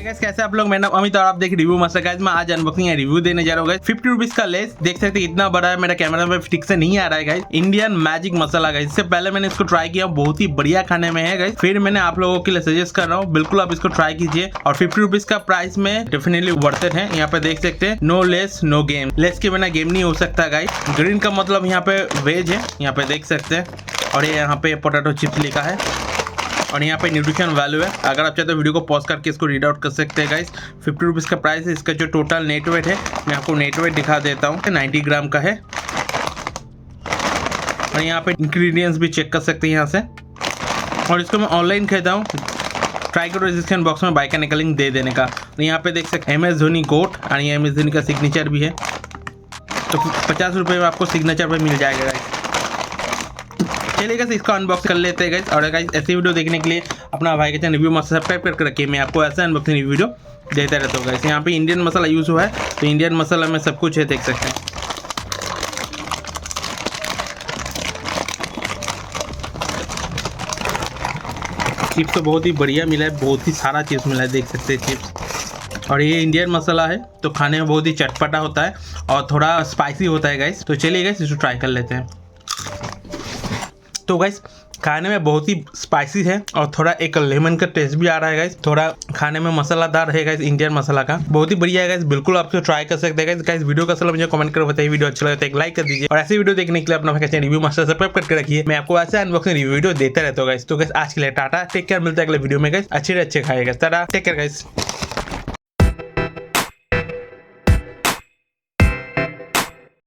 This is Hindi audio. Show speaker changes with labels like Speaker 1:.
Speaker 1: गाइस कैसे आप लोग। मेरा नाम अमित और आप देख रिव्यू मास्टर। गाइस मैं आज अनबॉक्सिंग या रिव्यू देने जा रहा हूँ गाइस। 50 रुपीज का लेस देख सकते हैं इतना बड़ा है। मेरा कैमरा में ठीक से नहीं आ रहा है गाइस। इंडियन मैजिक मसाला गाइस। इससे पहले मैंने इसको ट्राई किया, बहुत ही बढ़िया खाने में है गाइस। फिर मैंने आप लोगों के लिए सजेस्ट कर रहा हूँ, बिल्कुल आप इसको ट्राई कीजिए। और 50 रुपीज का प्राइस में डेफिनेटली वर्थ इट है। यहाँ पे देख सकते हैं no less no game. Less के बिना गेम नहीं हो सकता गाइस। ग्रीन का मतलब यहाँ पे वेज है, यहाँ पे देख सकते हैं। और ये यहाँ पे पोटैटो चिप्स लिखा है और यहाँ पे न्यूट्रिशन वैल्यू है। अगर आप चाहते हो वीडियो को पॉज करके इसको रीड आउट कर सकते हैं गाइस। 50 रुपीज़ का प्राइस है। इसका जो टोटल नेट वेट है मैं आपको नेट वेट दिखा देता हूँ, 90 ग्राम का है। और यहाँ पे इंग्रेडिएंट्स भी चेक कर सकते हैं यहाँ से। और इसको मैं ऑनलाइन खरीदा हूँ। ट्राई करो डिस्क्रिप्शन बॉक्स में बाय करने का लिंक दे देने का। यहाँ पे देख सकते MS धोनी गोट और ये MS धोनी का सिग्नेचर भी है। तो 50 रुपये में आपको सिग्नेचर पर मिल जाएगा गाइस। चलिए गाइस इसको अनबॉक्स कर लेते हैं गाइस। और गाइस ऐसी वीडियो देखने के लिए अपना भाई के चैनल रिव्यू मास्टर सब्सक्राइब करके रखिए। मैं आपको ऐसा अनबॉक्सिंग वीडियो देता रहता हूँ गाइस। यहाँ पे इंडियन मसाला यूज़ हुआ है, तो इंडियन मसाला में सब कुछ है, देख सकते हैं। चिप्स तो बहुत ही बढ़िया मिला है, बहुत ही सारा चिप्स मिला है, देख सकते हैं चिप्स। और ये इंडियन मसाला है तो खाने में बहुत ही चटपटा होता है और थोड़ा स्पाइसी होता है गाइस। तो चलिए गाइस इसको ट्राई कर लेते हैं। तो गाइस खाने में बहुत ही स्पाइसी है और थोड़ा एक लेमन का टेस्ट भी आ रहा है गाइस। थोड़ा खाने में मसालादार है गाइस, इंडियन मसाला का बहुत ही बढ़िया है गाइस। बिल्कुल आप ट्राई कर सकते हैं गाइस। वीडियो का मुझे कमेंट करो, बताइए वीडियो अच्छा लगा तो एक लाइक कर दीजिए। और ऐसी वीडियो देखने के लिए अपना चैनल रिव्यू मास्टर सब्सक्राइब करके रखिए। मैं आपको ऐसे अनबॉक्सिंग रिव्यू वीडियो देता रहता हूँ गाइस। तो गाइस आज के लिए टाटा, टेक केयर, मिलता है अगले वीडियो में गाइस। अच्छे खाएगा, टाटा, टेक केयर गाइस।